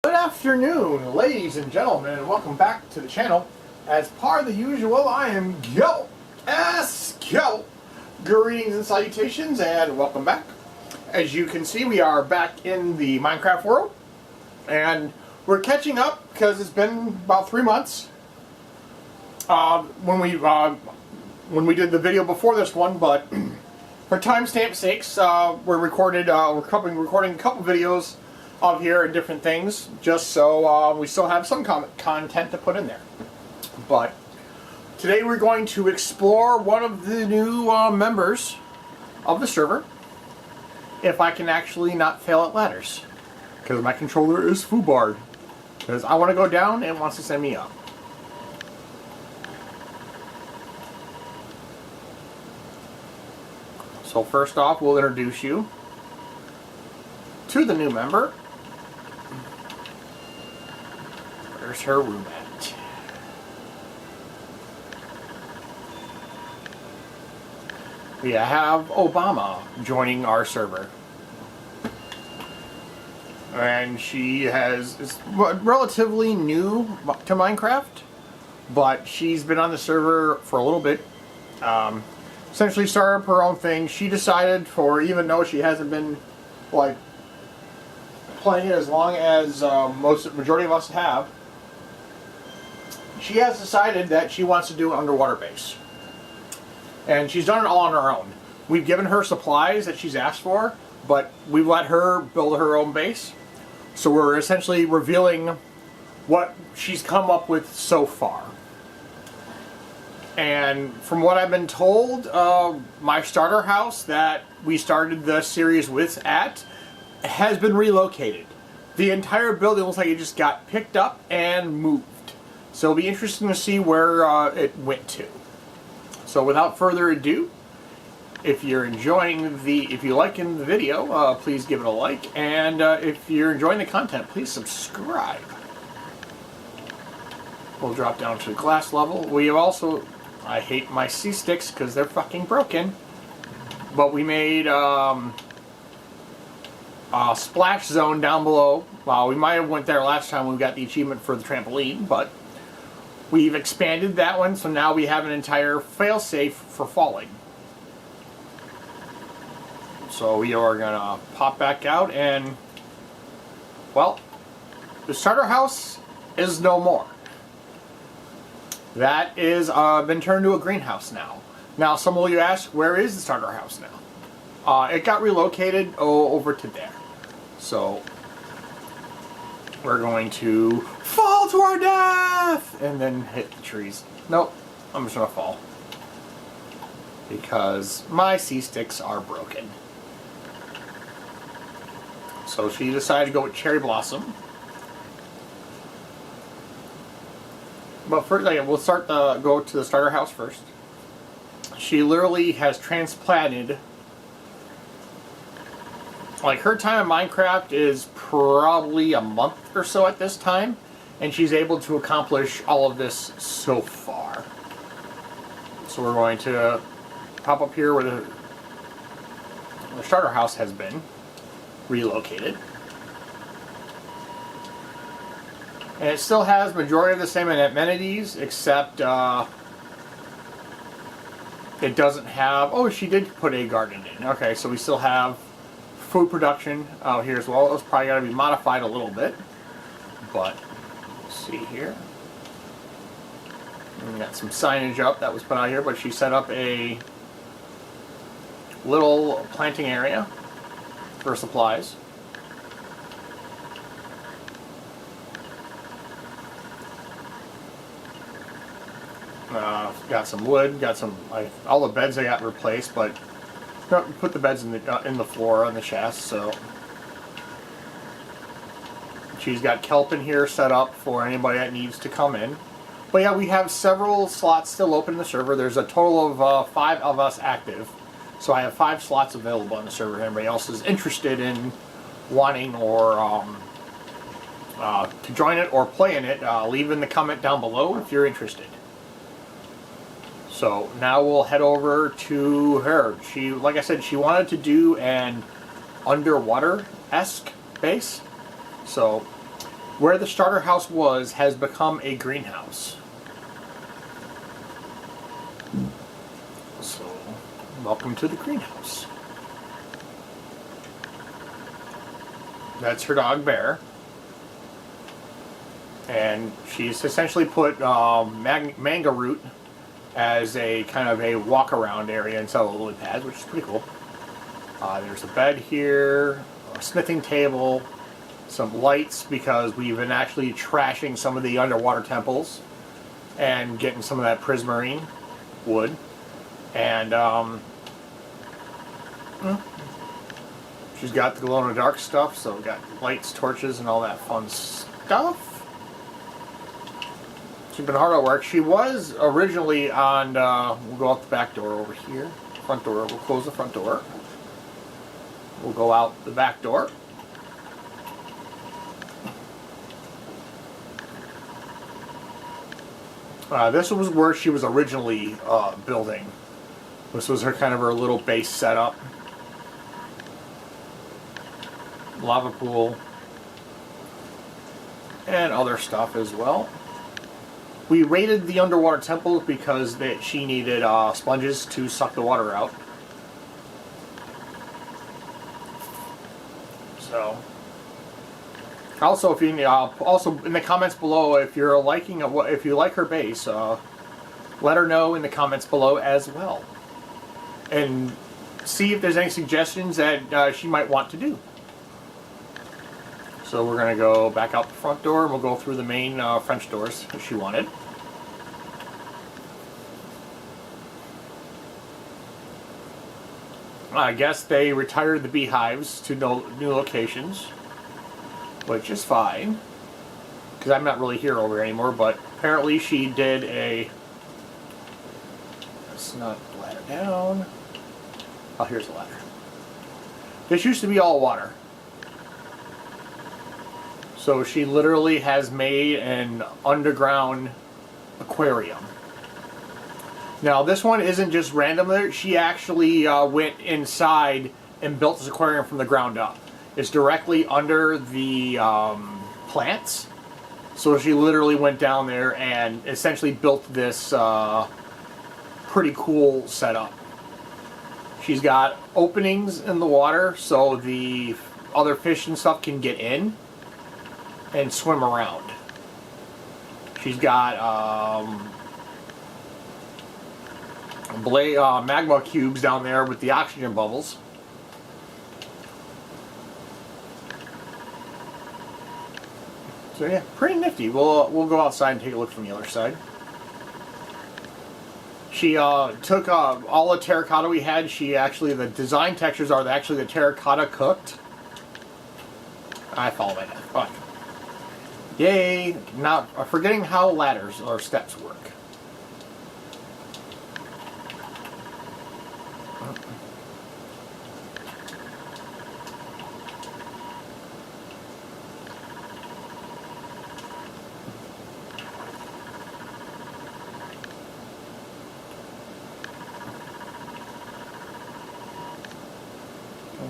Good afternoon, ladies and gentlemen, and welcome back to the channel. As per the usual, I am Gil. Greetings and salutations, and welcome back. As you can see, we are back in the Minecraft world, and we're catching up because it's been about 3 months when we did the video before this one. But for timestamp sakes, we're recording a couple videos of here and different things, just so we still have some content to put in there. But today we're going to explore one of the new members of the server, if I can actually not fail at ladders, because my controller is foobarred, because I want to go down and it wants to send me up. So first off, we'll introduce you to the new member. Where's her room at? We have Obama joining our server. And she is relatively new to Minecraft, but she's been on the server for a little bit. Essentially started up her own thing. She decided, even though she hasn't been like playing it as long as majority of us have, she has decided that she wants to do an underwater base. And she's done it all on her own. We've given her supplies that she's asked for, but we've let her build her own base. So we're essentially revealing what she's come up with so far. And from what I've been told, my starter house that we started the series with has been relocated. The entire building looks like it just got picked up and moved. So it'll be interesting to see where it went to. So without further ado, if you're liking the video, please give it a like, and if you're enjoying the content, please subscribe. We'll drop down to the glass level. We have also, I hate my sea sticks because they're fucking broken, but we made a splash zone down below. Well, we might have went there last time when we got the achievement for the trampoline, but we've expanded that one, so now we have an entire failsafe for falling. So we are gonna pop back out, and well, the starter house is no more. That is been turned into a greenhouse now. Now, some of you ask, where is the starter house now? It got relocated over to there. So we're going to fall to our death and then hit the trees. Nope, I'm just gonna fall because my sea sticks are broken. So she decided to go with Cherry Blossom. But first, we'll go to the starter house first. She literally has transplanted. Like, her time in Minecraft is probably a month or so at this time, and she's able to accomplish all of this so far. So we're going to pop up here where the starter house has been relocated. And it still has majority of the same amenities, except it doesn't have... Oh, she did put a garden in. Okay, so we still have food production out here as well. It's probably got to be modified a little bit, but let's see here. We got some signage up that was put out here, but she set up a little planting area for supplies. Got some wood, got some, all the beds I got replaced, but put the beds in the floor on the chest. So she's got kelp in here set up for anybody that needs to come in. But yeah, we have several slots still open in the server. There's a total of 5 of us active, so I have 5 slots available on the server. If anybody else is interested in wanting or to join it or play in it, leave in the comment down below if you're interested. So now we'll head over to her. She, like I said, she wanted to do an underwater-esque base. So Where the starter house was has become a greenhouse. So, welcome to the greenhouse. That's her dog Bear. And she's essentially put manga root as a kind of a walk around area instead of the lily pads, which is pretty cool. There's a bed here, a smithing table, some lights because we've been actually trashing some of the underwater temples and getting some of that prismarine wood. And she's got the glow-in-the-dark stuff, so we've got lights, torches, and all that fun stuff. She's been hard at work. She was originally on, we'll go out the back door over here. Front door, we'll close the front door. We'll go out the back door. This was where she was originally building. This was her kind of her little base setup. Lava pool. And other stuff as well. We raided the underwater temples because she needed sponges to suck the water out. So, also if you also in the comments below, if you're liking if you like her base, let her know in the comments below as well, and see if there's any suggestions that she might want to do. So we're going to go back out the front door and we'll go through the main French doors if she wanted. I guess they retired the beehives to new locations, which is fine, because I'm not really here over anymore, but apparently she did a... Let's not ladder down. Oh, here's the ladder. This used to be all water. So she literally has made an underground aquarium. Now this one isn't just random there. She actually went inside and built this aquarium from the ground up. It's directly under the plants. So she literally went down there and essentially built this pretty cool setup. She's got openings in the water so the other fish and stuff can get in and swim around. She's got magma cubes down there with the oxygen bubbles. So yeah, pretty nifty. We'll go outside and take a look from the other side. She took all the terracotta we had. She actually, the design textures are actually the terracotta cooked. I follow my dad. Fine. Yay! Now, forgetting how ladders or steps work.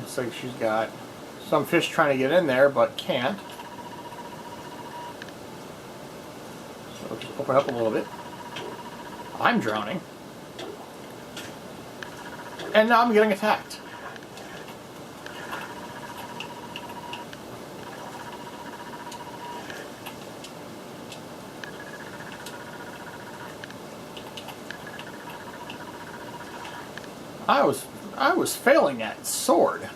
Looks like she's got some fish trying to get in there, but can't. So just open up a little bit. I'm drowning. And now I'm getting attacked. I was failing at sword.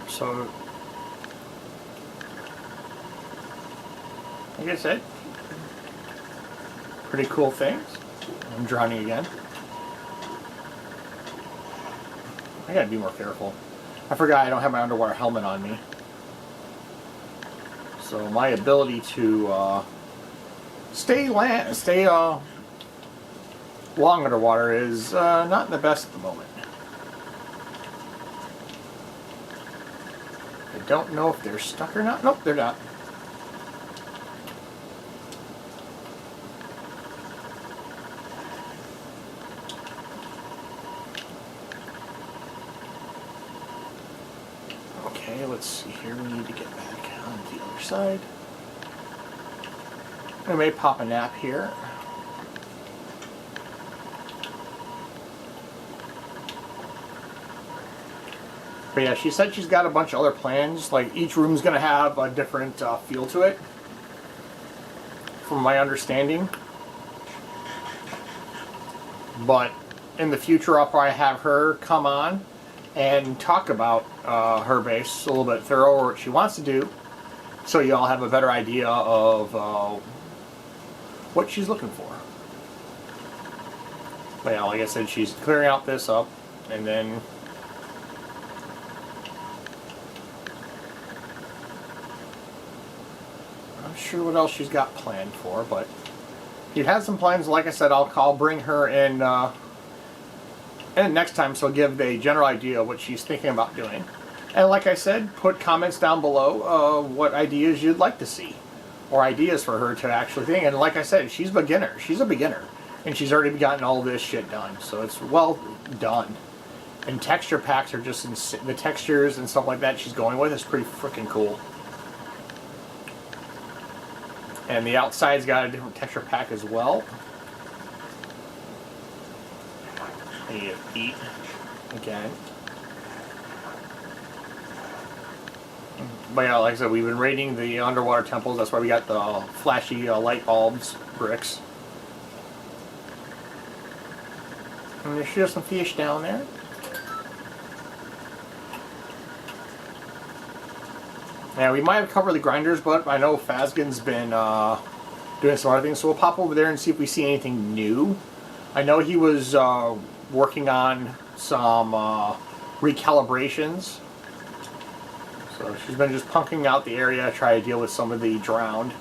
So, like I said, pretty cool things. I'm drowning again. I gotta be more careful. I forgot I don't have my underwater helmet on me. So my ability to stay long underwater is not the best at the moment. I don't know if they're stuck or not. Nope, they're not. Okay, let's see here. We need to get back on the other side. I may pop a nap here. But yeah, she said she's got a bunch of other plans. Like each room's going to have a different feel to it, from my understanding. But in the future, I'll probably have her come on and talk about her base a little bit thorough, or what she wants to do, so you all have a better idea of what she's looking for. But yeah, like I said, she's clearing out this up, and then I'm not sure what else she's got planned for, but she has some plans. Like I said, I'll bring her in next time, so I'll give a general idea of what she's thinking about doing. And like I said, put comments down below what ideas you'd like to see, or ideas for her to actually think. And like I said, she's a beginner, and she's already gotten all this shit done, so it's well done. And texture packs are just the textures and stuff like that she's going with is pretty freaking cool. And the outside's got a different texture pack as well. I need to eat again. But yeah, like I said, we've been raiding the underwater temples. That's why we got the flashy light bulbs, bricks. And there's just some fish down there. Yeah, we might have covered the grinders, but I know Phasgon's been doing some other things, so we'll pop over there and see if we see anything new. I know he was working on some recalibrations. So she's been just punking out the area, try to deal with some of the drowned.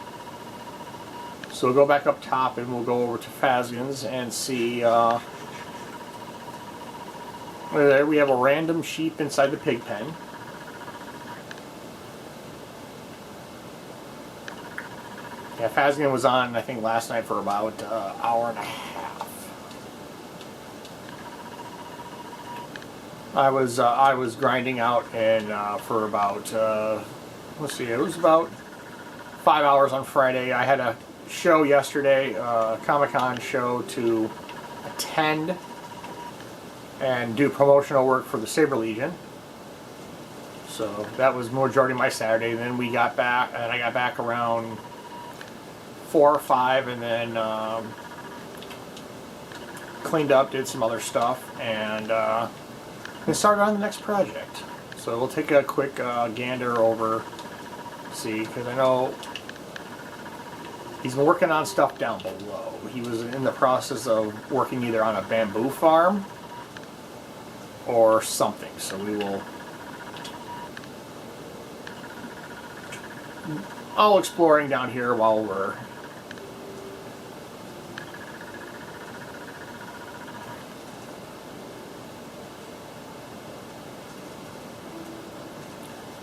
So we'll go back up top and we'll go over to Phasgon's and see. There we have a random sheep inside the pig pen. Yeah, Phasgon was on, I think, last night for about an hour and a half. I was grinding out, and for about let's see, it was about 5 hours on Friday. I had a show yesterday, a Comic-Con show to attend and do promotional work for the Saber Legion. So that was majority of my Saturday. And then we got back, and I got back around 4 or 5, and then cleaned up, did some other stuff, and started on the next project. So we'll take a quick gander over, see, because I know he's been working on stuff down below. He was in the process of working either on a bamboo farm or something, so we will all exploring down here while we're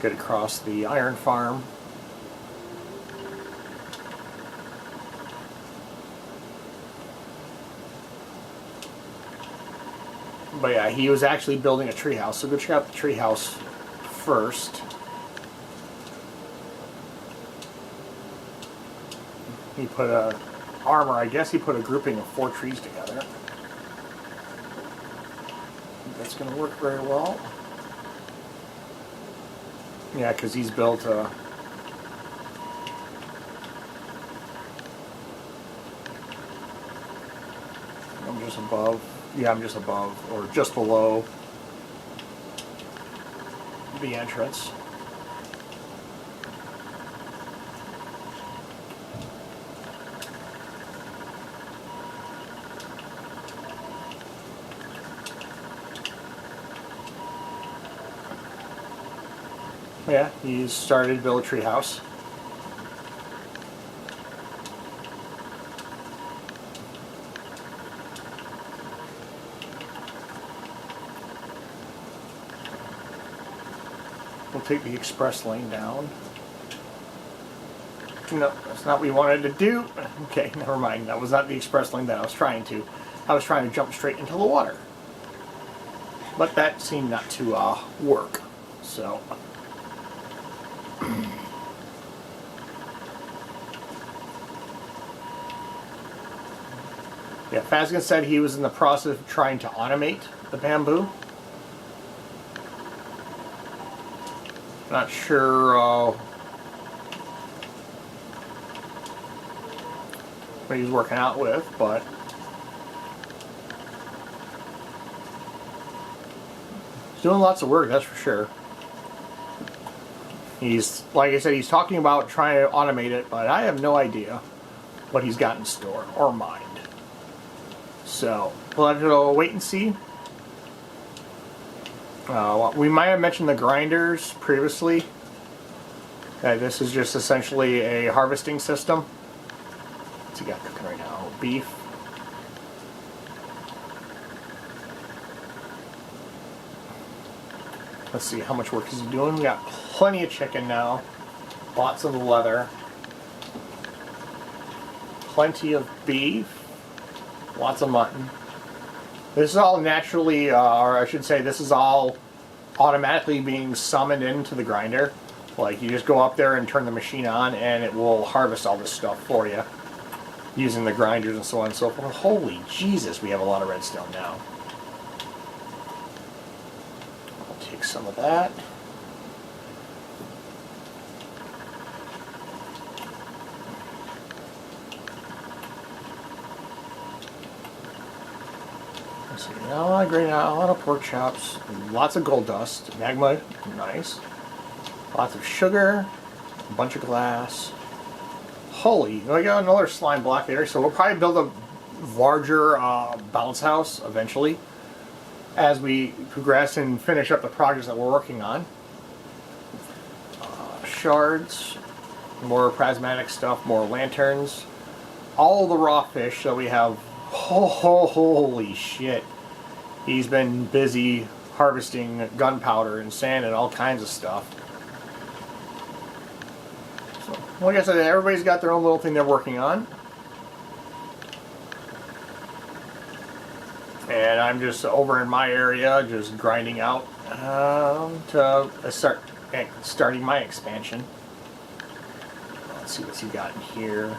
get across the iron farm. But yeah, he was actually building a treehouse, so go check out the treehouse first. He put a armor, I guess he put a grouping of 4 trees together. That's going to work very well. Yeah, because he's built a... I'm just above. Yeah, I'm just above, or just below the entrance. Yeah, he's started to build a treehouse. We'll take the express lane down. No, that's not what we wanted to do. Okay, never mind. That was not the express lane that I was trying to. I was trying to jump straight into the water. But that seemed not to work. So Yeah, Fazgan said he was in the process of trying to automate the bamboo. Not sure what he's working out with, but he's doing lots of work, that's for sure. He's, like I said, he's talking about trying to automate it, but I have no idea what he's got in store or mind. So, we'll have to wait and see. We might have mentioned the grinders previously. This is just essentially a harvesting system. What's he got cooking right now? Beef. Let's see, how much work is he doing? We got plenty of chicken now. Lots of leather. Plenty of beef. Lots of mutton. This is all naturally, or I should say, this is all automatically being summoned into the grinder. Like, you just go up there and turn the machine on, and it will harvest all this stuff for you, using the grinders and so on and so forth. Holy Jesus, we have a lot of redstone now. I'll take some of that. Let's see, now I grate out a lot of pork chops, lots of gold dust, magma, nice. Lots of sugar, a bunch of glass. Holy, I got another slime block there, so we'll probably build a larger bounce house eventually as we progress and finish up the projects that we're working on. Shards, more prismatic stuff, more lanterns, all the raw fish, so we have, holy shit. He's been busy harvesting gunpowder and sand and all kinds of stuff. So, like I said, everybody's got their own little thing they're working on. And I'm just over in my area, just grinding out to starting my expansion. Let's see what's he got in here.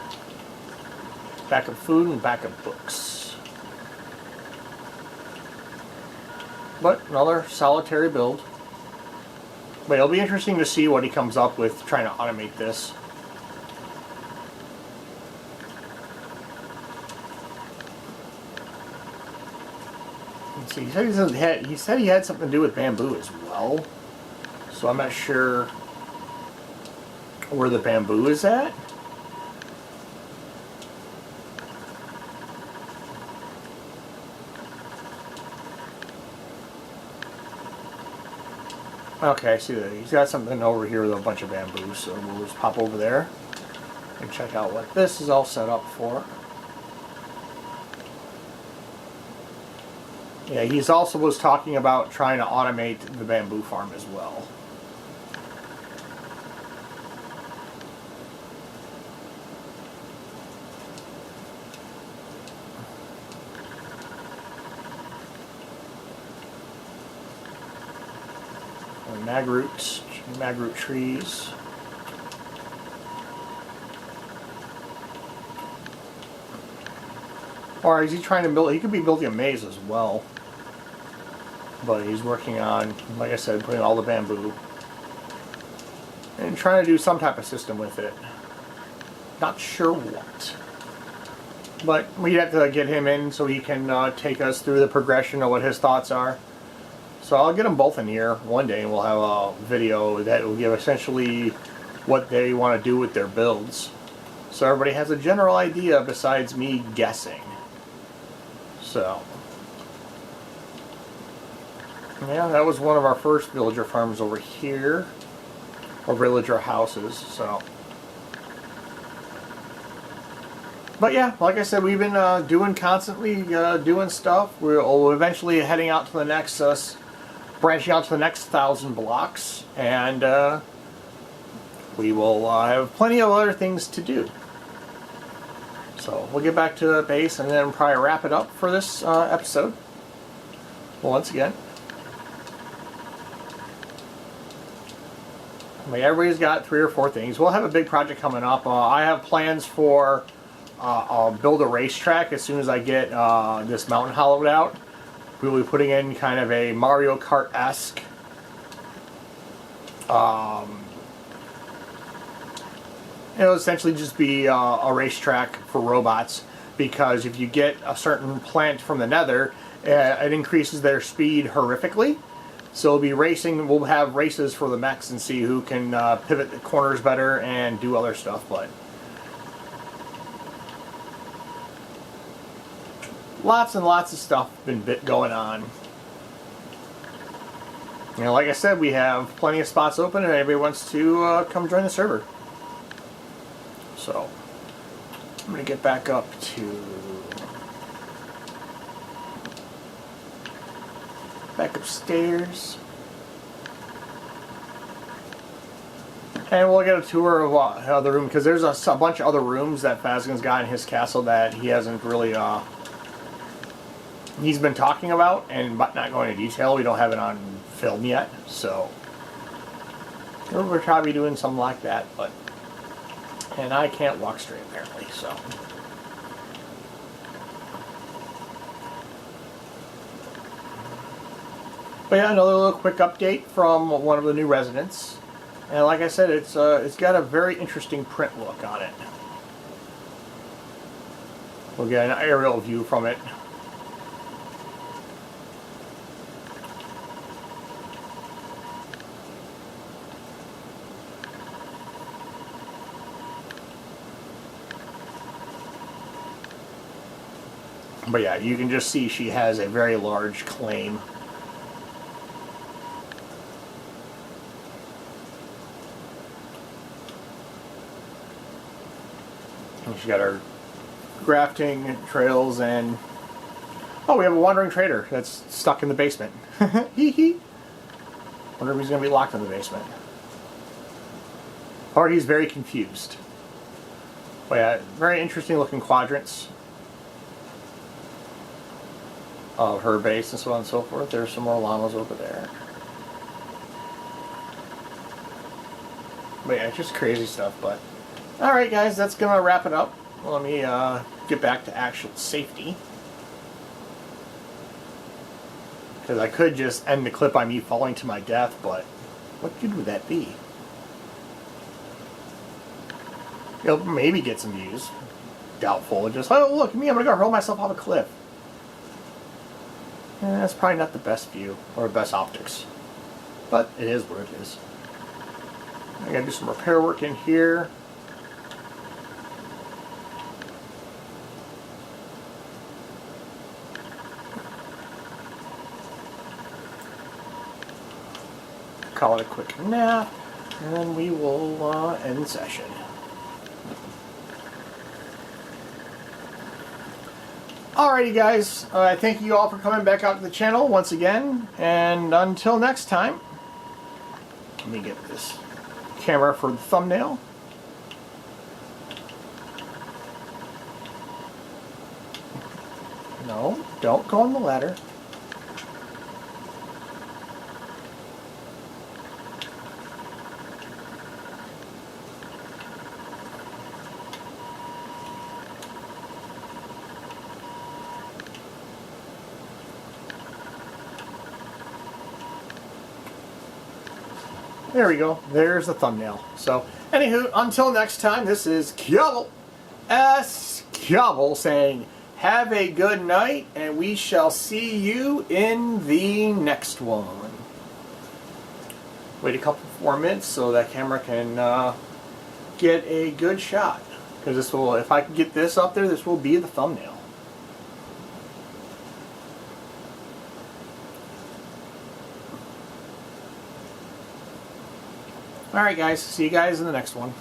Backup food and backup books. But another solitary build. But it'll be interesting to see what he comes up with trying to automate this. Let's see, he said he had something to do with bamboo as well. So I'm not sure where the bamboo is at. Okay, I see that. He's got something over here with a bunch of bamboo, so we'll just pop over there and check out what this is all set up for. Yeah, he's also was talking about trying to automate the bamboo farm as well. Magroot trees. Or is he trying to build, he could be building a maze as well. But he's working on, like I said, putting all the bamboo. And trying to do some type of system with it. Not sure what. But we have to get him in so he can take us through the progression of what his thoughts are. So I'll get them both in here one day and we'll have a video that will give essentially what they want to do with their builds. So everybody has a general idea besides me guessing. So, yeah, that was one of our first villager farms over here. Or villager houses, so. But yeah, like I said, we've been doing constantly, doing stuff. We're eventually heading out to the next branching out to the next 1,000 blocks, and we will have plenty of other things to do. So we'll get back to the base and then probably wrap it up for this episode. Well, once again, Like, everybody's got 3 or 4 things. We'll have a big project coming up. I have plans for I'll build a racetrack as soon as I get this mountain hollowed out. We'll be putting in kind of a Mario Kart-esque it'll essentially just be a racetrack for robots, because if you get a certain plant from the nether, it increases their speed horrifically. So we'll be racing, we'll have races for the mechs and see who can pivot the corners better and do other stuff. But lots and lots of stuff been going on. You know, like I said, we have plenty of spots open and everybody wants to come join the server. So, I'm going to get back up back upstairs. And we'll get a tour of the room, because there's a bunch of other rooms that Fazgan's got in his castle that he hasn't really, he's been talking about, but not going into detail. We don't have it on film yet, so we're probably doing something like that, but... And I can't walk straight, apparently, so... But yeah, another little quick update from one of the new residents. And like I said, it's got a very interesting print look on it. We'll get an aerial view from it. But yeah, you can just see she has a very large claim. And she's got her grafting trails and... Oh, we have a wandering trader that's stuck in the basement. Hee hee. Wonder if he's going to be locked in the basement. Or he's very confused. But yeah, very interesting looking quadrants of her base and so on and so forth. There's some more llamas over there. But yeah, it's just crazy stuff. But alright guys, that's gonna wrap it up. Let me get back to actual safety, because I could just end the clip by me falling to my death, but what good would that be? You'll maybe get some views. Doubtful. Just, oh look at me, I'm gonna go hurl myself off a cliff. That's probably not the best view, or the best optics. But it is what it is. I gotta do some repair work in here. Call it a quick nap, and then we will end session. Alrighty guys, I thank you all for coming back out to the channel once again, and until next time, let me get this camera for the thumbnail. No, don't go on the ladder. There we go. There's the thumbnail. So, anywho, until next time, this is Kyabble, Kyabble, saying, have a good night, and we shall see you in the next one. Wait a couple more minutes so that camera can get a good shot. Because this will, if I can get this up there, this will be the thumbnail. Alright guys, see you guys in the next one.